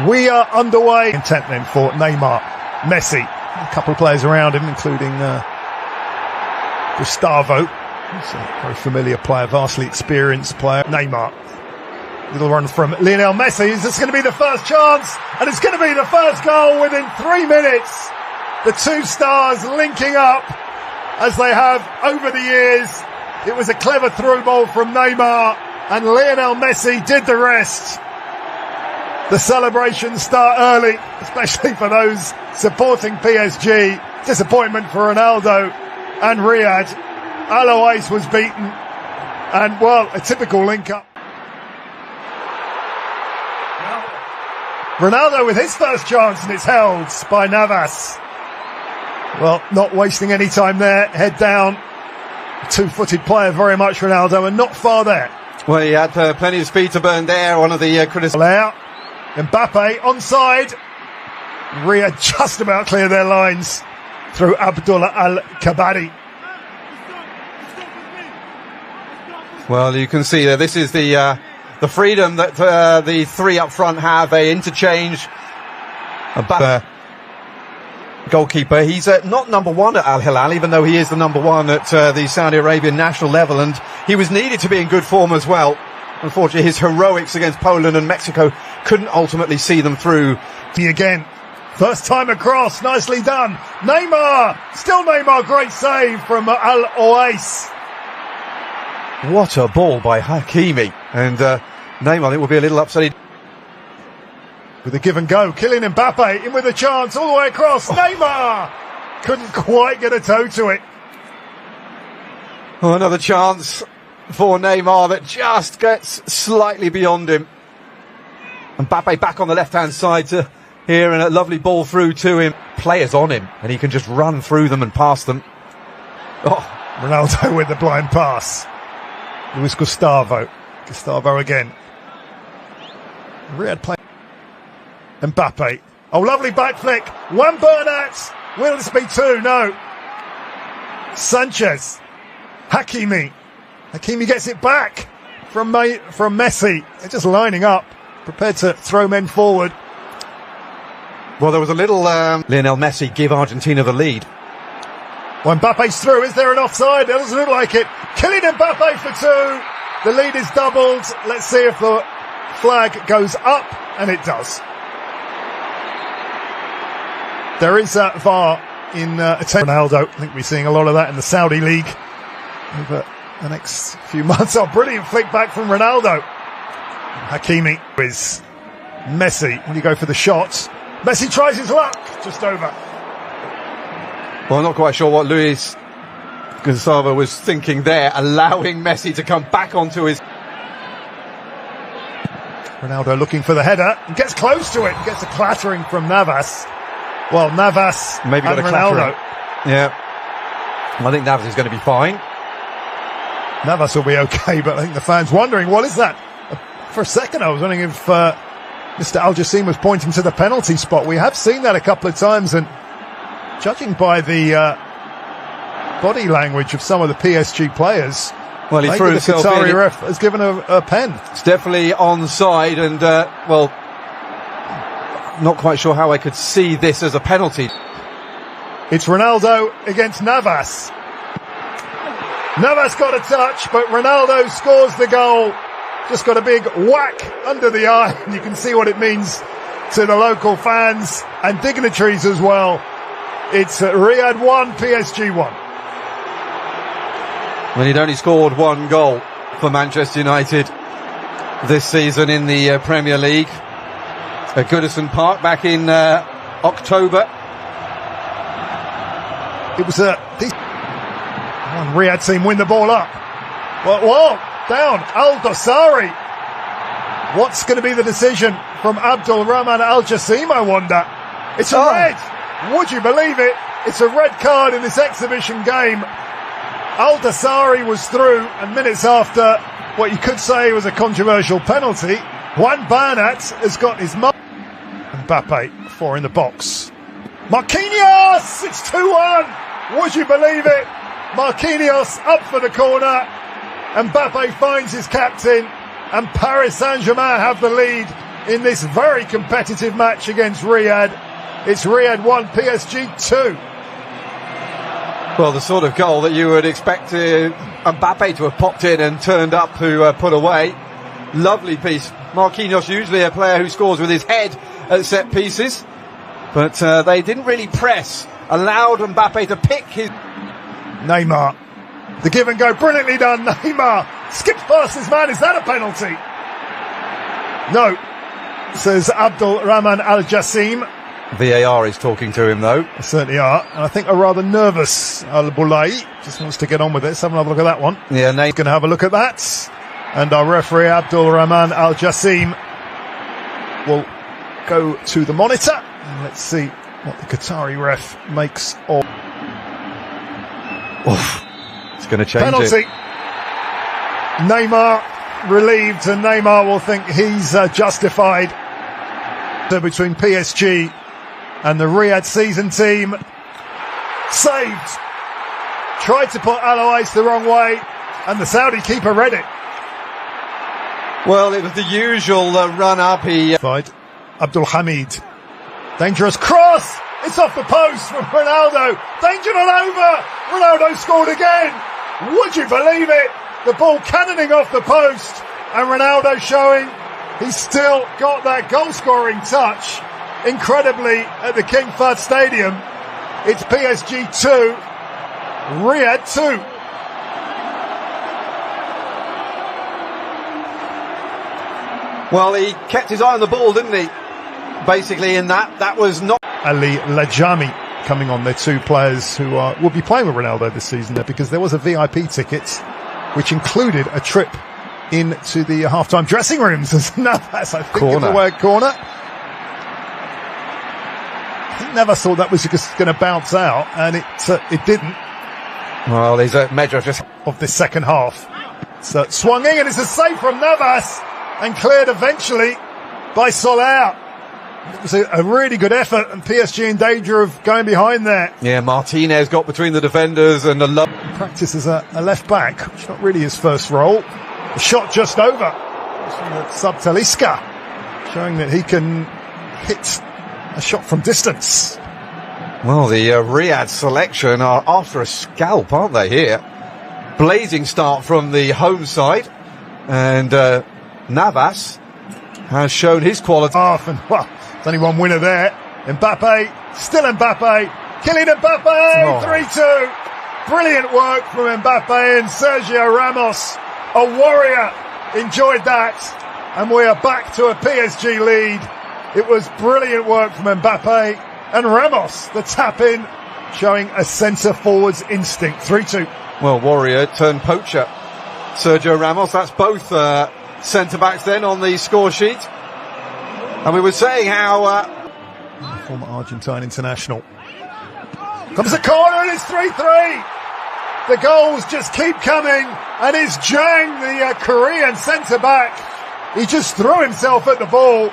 We are underway. Intent then for Neymar, Messi, a couple of players around him, including Gustavo, who's a very familiar player, vastly experienced player. Neymar, little run from Lionel Messi. Is this going to be the first chance? And it's going to be the first goal within 3 minutes. The two stars linking up as they have over the years. It was a clever through ball from Neymar, and Lionel Messi did the rest. The celebrations start early, especially for those supporting PSG. Disappointment for Ronaldo and Riyadh. Alois was beaten, and well, a typical link-up. Ronaldo with his first chance, and it's held by Navas. Well, not wasting any time there, head down. Two-footed player, very much Ronaldo, and not far there. Well, he had plenty of speed to burn there. One of the critics. Mbappe onside. Riyadh just about clear their lines through Abdullah Al-Kabadi. Well, you can see there. This is the freedom that the three up front have. They interchange. Mbappe, goalkeeper. He's not number one at Al Hilal, even though he is the number one at the Saudi Arabian national level, and he was needed to be in good form as well. Unfortunately, his heroics against Poland and Mexico couldn't ultimately see them through. Again, first time across, nicely done. Neymar, still Neymar, great save from Al-Oais. What a ball by Hakimi. And Neymar, I think, will be a little upset. With a give and go, Kylian Mbappe in with a chance all the way across. Neymar couldn't quite get a toe to it. Oh, another chance for Neymar that just gets slightly beyond him. Mbappe back on the left-hand side to here, and a lovely ball through to him. Players on him, and he can just run through them and pass them. Oh, Ronaldo with the blind pass. Luis Gustavo again. Riyadh play. Mbappe. Oh, lovely back flick. One Bernat. Will this be two? No. Sanchez. Hakimi gets it back from Messi. They're just lining up, prepared to throw men forward. Well, there was a little Lionel Messi give Argentina the lead. Well, Mbappe's through. Is there an offside? It doesn't look like it. Kylian Mbappe for two. The lead is doubled. Let's see if the flag goes up, and it does. There is VAR in Ronaldo. I think we're seeing a lot of that in the Saudi League over the next few months. Oh, brilliant flick back from Ronaldo. Hakimi is Messi. When you go for the shots, Messi tries his luck, just over. Well, I'm not quite sure what Luis Gustavo was thinking there, allowing Messi to come back onto his... Ronaldo looking for the header, and gets close to it, gets a clattering from Navas. Well, Navas maybe and got a Ronaldo. Yeah, I think Navas is going to be fine. Navas will be okay, but I think the fans wondering, what is that? For a second I was wondering if Mr. Al-Jassim was pointing to the penalty spot. We have seen that a couple of times, and judging by the body language of some of the PSG players, well, he threw himself in. The Qatari ref has given a pen. It's definitely onside, and well, not quite sure how I could see this as a penalty. It's Ronaldo against Navas. Navas got a touch, but Ronaldo scores the goal. Just got a big whack under the eye, and you can see what it means to the local fans and dignitaries as well. It's Riyadh 1, PSG 1. Well, he'd only scored one goal for Manchester United this season in the Premier League at Goodison Park back in October. It was a Riyadh team win the ball up. Whoa, down. Al-Dosari. What's going to be the decision from Abdul Rahman Al-Jassim, I wonder? It's a red. Would you believe it? It's a red card in this exhibition game. Al-Dosari was through, and minutes after what you could say was a controversial penalty, Juan Bernat has got his mark. Mbappe, 4 in the box. Marquinhos! It's 2-1! Would you believe it? Marquinhos up for the corner. Mbappe finds his captain, and Paris Saint-Germain have the lead in this very competitive match against Riyadh. It's Riyadh 1, PSG 2. Well, the sort of goal that you would expect Mbappe to have popped in and turned up to put away. Lovely piece. Marquinhos, usually a player who scores with his head at set pieces, but they didn't really press. Allowed Mbappe to pick his... Neymar. The give and go, brilliantly done. Neymar skips past his man. Is that a penalty? No, says Abdul Rahman Al Jassim. VAR is talking to him, though. They certainly are. And I think a rather nervous Al Boulay just wants to get on with it. Let's have another look at that one. Yeah, He's going to have a look at that. And our referee, Abdul Rahman Al Jassim, will go to the monitor. And let's see what the Qatari ref makes of. Oof. It's going to change penalty. it. Neymar relieved, and Neymar will think he's justified. Between PSG and the Riyadh season team. Saved. Tried to put Alois the wrong way, and the Saudi keeper read it. Well, it was the usual run-up. Abdul Hamid. Dangerous cross. It's off the post from Ronaldo. Danger not over. Ronaldo scored again. Would you believe it? The ball cannoning off the post, and Ronaldo showing he's still got that goal-scoring touch. Incredibly, at the King Fahd Stadium, it's PSG 2, Riyadh 2. Well, he kept his eye on the ball, didn't he? Basically, in that was not... Ali Lajami coming on. They're two players who will be playing with Ronaldo this season, because there was a VIP ticket which included a trip into the half-time dressing rooms as Navas, I think, corner. The word corner. I think Navas thought that was just going to bounce out, and it didn't. Well, there's a measure just of this second half. So swung in, and it's a save from Navas, and cleared eventually by Soler. It was a really good effort, and PSG in danger of going behind there. Yeah, Martinez got between the defenders and the practice as a left back, which is not really his first role. The shot just over. Sub Talisca, showing that he can hit a shot from distance. Well, the Riyadh selection are after a scalp, aren't they, here? Blazing start from the home side, and Navas has shown his quality. And, well, there's only one winner there. Mbappe, still Mbappe. Kylian Mbappe, 3-2. Brilliant work from Mbappe and Sergio Ramos. A warrior. Enjoyed that. And we are back to a PSG lead. It was brilliant work from Mbappe and Ramos, the tap-in, showing a centre-forward's instinct. 3-2. Well, warrior turned poacher. Sergio Ramos, that's both centre-backs then on the score sheet. And we were saying how... former Argentine international. Comes the corner, and it's 3-3. The goals just keep coming, and it's Jang, the Korean centre-back. He just threw himself at the ball,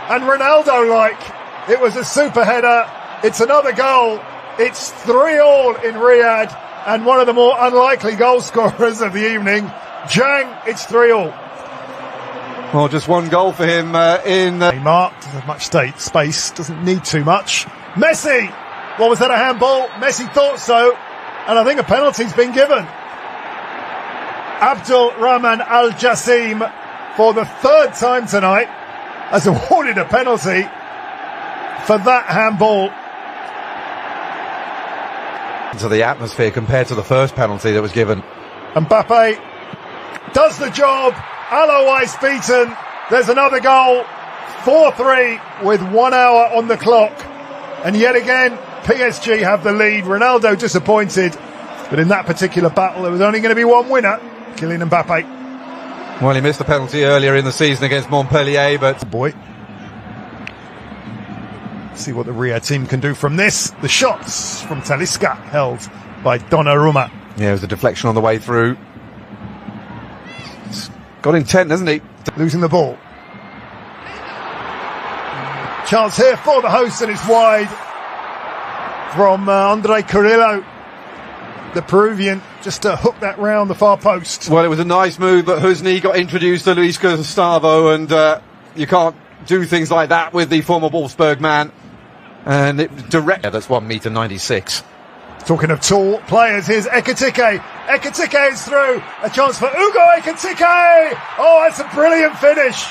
and Ronaldo-like, it was a super header. It's another goal. It's 3-3 in Riyadh, and one of the more unlikely goal scorers of the evening. Jang, it's 3-3. Well, just one goal for him in... Neymar doesn't have much space, doesn't need too much. Messi! What was that, a handball? Messi thought so, and I think a penalty's been given. Abdul Rahman Al Jassim, for the third time tonight, has awarded a penalty for that handball. To the atmosphere compared to the first penalty that was given. Mbappe does the job. Alois beaten. There's another goal. 4-3 with 1 hour on the clock. And yet again, PSG have the lead. Ronaldo disappointed. But in that particular battle, there was only going to be one winner. Kylian Mbappe. Well, he missed the penalty earlier in the season against Montpellier, but... Boy. See what the Riyadh team can do from this. The shots from Talisca held by Donnarumma. Yeah, it was a deflection on the way through. Got intent, hasn't he? Losing the ball. Chance here for the host, and it's wide from Andre Carrillo, the Peruvian, just to hook that round the far post. Well, it was a nice move, but Husni got introduced to Luis Gustavo, and you can't do things like that with the former Wolfsburg man. And it direct. Yeah, that's 1.96 m. Talking of tall players, here's Ekitike. Ekitike is through. A chance for Ugo Ekitike. Oh, that's a brilliant finish.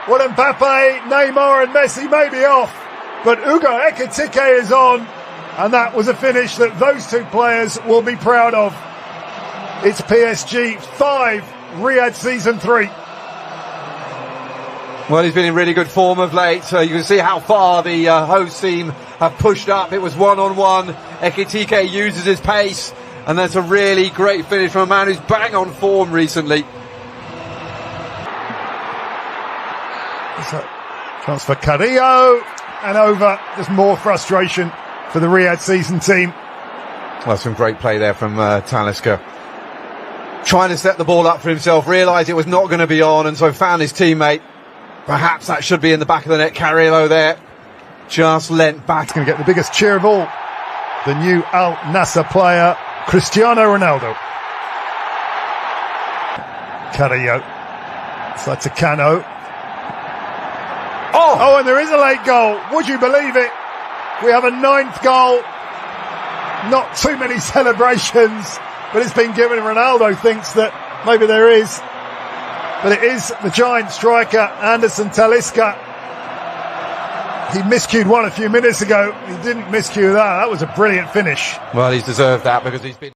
Well, Mbappe, Neymar and Messi may be off, but Ugo Ekitike is on. And that was a finish that those two players will be proud of. It's PSG 5, Riyadh season 3. Well, he's been in really good form of late. So you can see how far the host team have pushed up. It was one-on-one. Ekitike uses his pace. And that's a really great finish from a man who's bang on form recently. So, chance for Carrillo. And over. Just more frustration for the Riyadh season team. Well, some great play there from Talisca. Trying to set the ball up for himself. Realised it was not going to be on. And so found his teammate. Perhaps that should be in the back of the net. Carrillo there. Just leant back. He's going to get the biggest cheer of all. The new Al Nassr player, Cristiano Ronaldo. Carrillo. Side to Cano. Oh, and there is a late goal. Would you believe it? We have a 9th goal. Not too many celebrations, but it's been given. Ronaldo thinks that maybe there is. But it is the giant striker, Anderson Talisca. He miscued one a few minutes ago. He didn't miscue that. That was a brilliant finish. Well, he's deserved that because he's been...